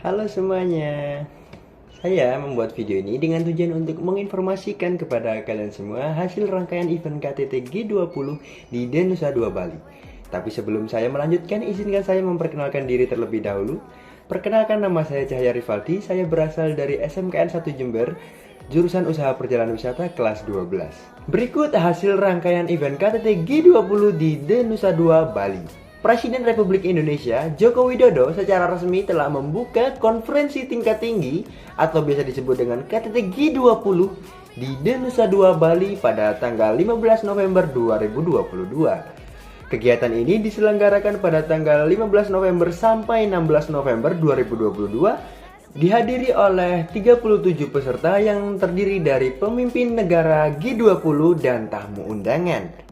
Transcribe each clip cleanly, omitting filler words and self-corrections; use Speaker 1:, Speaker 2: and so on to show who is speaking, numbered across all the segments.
Speaker 1: Halo semuanya. Saya membuat video ini dengan tujuan untuk menginformasikan kepada kalian semua hasil rangkaian event KTT G20 di Denusa Dua Bali. Tapi sebelum saya melanjutkan, izinkan saya memperkenalkan diri terlebih dahulu. Perkenalkan, nama saya Cahya Rivaldi. Saya berasal dari SMKN 1 Jember, jurusan Usaha Perjalanan Wisata kelas 12. Berikut hasil rangkaian event KTT G20 di Denusa Dua Bali. Presiden Republik Indonesia Joko Widodo secara resmi telah membuka konferensi tingkat tinggi atau biasa disebut dengan KTT G20 di Denusa Dua Bali pada tanggal 15 November 2022. Kegiatan ini diselenggarakan pada tanggal 15 November sampai 16 November 2022, dihadiri oleh 37 peserta yang terdiri dari pemimpin negara G20 dan tamu undangan.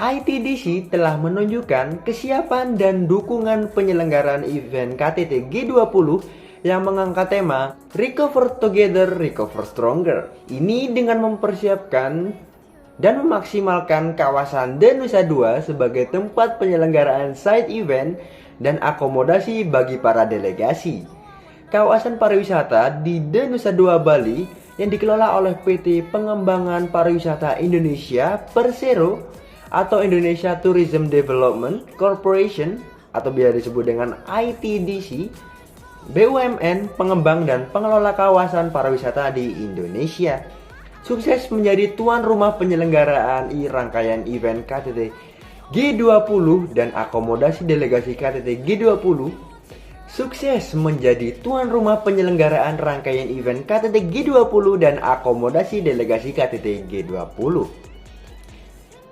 Speaker 1: ITDC telah menunjukkan kesiapan dan dukungan penyelenggaraan event KTT G20 yang mengangkat tema Recover Together, Recover Stronger. Ini dengan mempersiapkan dan memaksimalkan kawasan Denusa Dua sebagai tempat penyelenggaraan side event dan akomodasi bagi para delegasi. Kawasan pariwisata di Denusa Dua Bali yang dikelola oleh PT Pengembangan Pariwisata Indonesia Persero atau Indonesia Tourism Development Corporation atau biasa disebut dengan ITDC, BUMN, pengembang dan pengelola kawasan pariwisata di Indonesia, sukses menjadi tuan rumah penyelenggaraan rangkaian event KTT G20 dan akomodasi delegasi KTT G20. Sukses menjadi tuan rumah penyelenggaraan rangkaian event KTT G20 dan akomodasi delegasi KTT G20.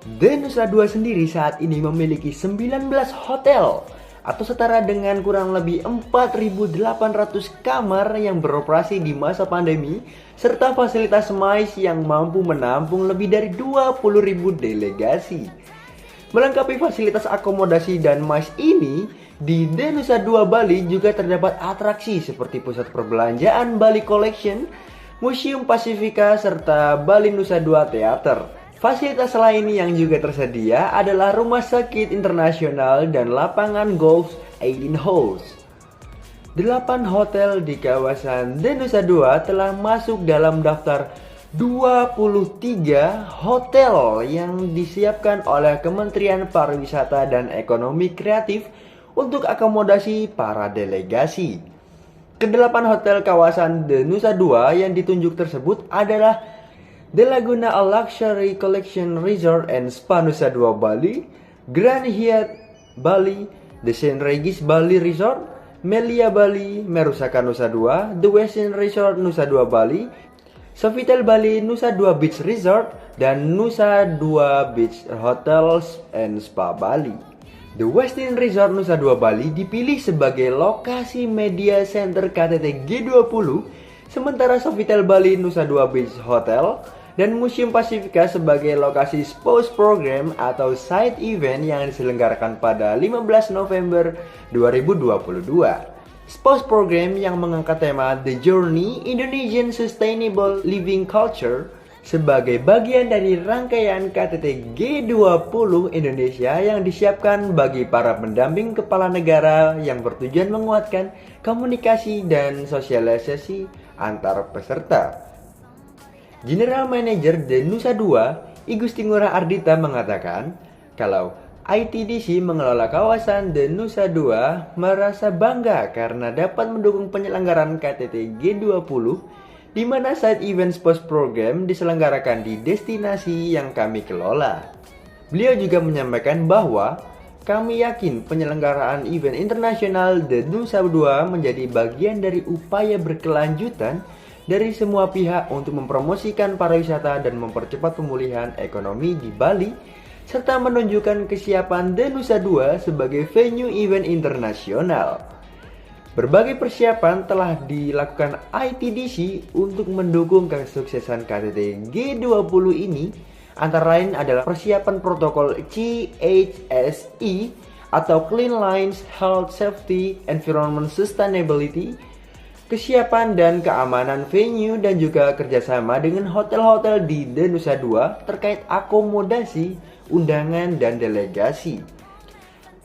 Speaker 1: Denusa Dua sendiri saat ini memiliki 19 hotel atau setara dengan kurang lebih 4.800 kamar yang beroperasi di masa pandemi, serta fasilitas MICE yang mampu menampung lebih dari 20.000 delegasi. Melengkapi fasilitas akomodasi dan MICE ini, di Denusa Dua Bali juga terdapat atraksi seperti pusat perbelanjaan Bali Collection, Museum Pasifika, serta Bali Nusa Dua Theater. Fasilitas lain yang juga tersedia adalah rumah sakit internasional dan lapangan golf 18 holes. 8 hotel di kawasan Denusa Dua telah masuk dalam daftar 23 hotel yang disiapkan oleh Kementerian Pariwisata dan Ekonomi Kreatif untuk akomodasi para delegasi. Kedelapan hotel kawasan Denusa Dua yang ditunjuk tersebut adalah The Laguna A Luxury Collection Resort and Spa Nusa Dua Bali, Grand Hyatt Bali, The St. Regis Bali Resort, Melia Bali, Merusaka Nusa Dua, The Westin Resort Nusa Dua Bali, Sofitel Bali Nusa Dua Beach Resort, dan Nusa Dua Beach Hotels and Spa Bali. The Westin Resort Nusa Dua Bali dipilih sebagai lokasi media center KTT G20, sementara Sofitel Bali Nusa Dua Beach Hotel dan Museum Pasifika sebagai lokasi spouse program atau side event yang diselenggarakan pada 15 November 2022. Spouse program yang mengangkat tema The Journey Indonesian Sustainable Living Culture sebagai bagian dari rangkaian KTT G20 Indonesia yang disiapkan bagi para pendamping kepala negara yang bertujuan menguatkan komunikasi dan sosialisasi antar peserta. General Manager Denusa Dua, I Gusti Ngurah Ardita mengatakan, kalau ITDC mengelola kawasan Denusa Dua merasa bangga karena dapat mendukung penyelenggaraan KTT G20 di mana side event spouse program diselenggarakan di destinasi yang kami kelola. Beliau juga menyampaikan bahwa kami yakin penyelenggaraan event internasional Denusa Dua menjadi bagian dari upaya berkelanjutan dari semua pihak untuk mempromosikan pariwisata dan mempercepat pemulihan ekonomi di Bali, serta menunjukkan kesiapan Denusa Dua sebagai venue event internasional. Berbagai persiapan telah dilakukan ITDC untuk mendukung kesuksesan KTT G20 ini, antara lain adalah persiapan protokol CHSE atau Clean Lines, Health, Safety, Environment, Sustainability, kesiapan dan keamanan venue, dan juga kerjasama dengan hotel-hotel di Denusa Dua terkait akomodasi, undangan, dan delegasi.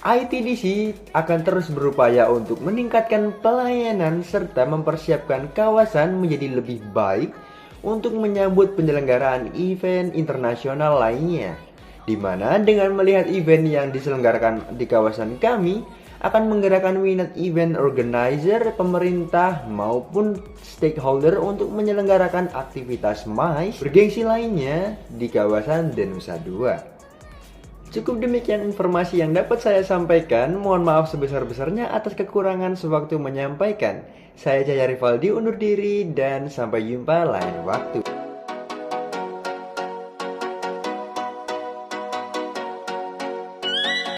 Speaker 1: ITDC akan terus berupaya untuk meningkatkan pelayanan serta mempersiapkan kawasan menjadi lebih baik untuk menyambut penyelenggaraan event internasional lainnya. Di mana dengan melihat event yang diselenggarakan di kawasan kami akan menggerakkan minat event organizer, pemerintah maupun stakeholder untuk menyelenggarakan aktivitas MICE bergengsi lainnya di kawasan Denusa II. Cukup demikian informasi yang dapat saya sampaikan. Mohon maaf sebesar-besarnya atas kekurangan sewaktu menyampaikan. Saya Jaya Rivaldi undur diri dan sampai jumpa lain waktu.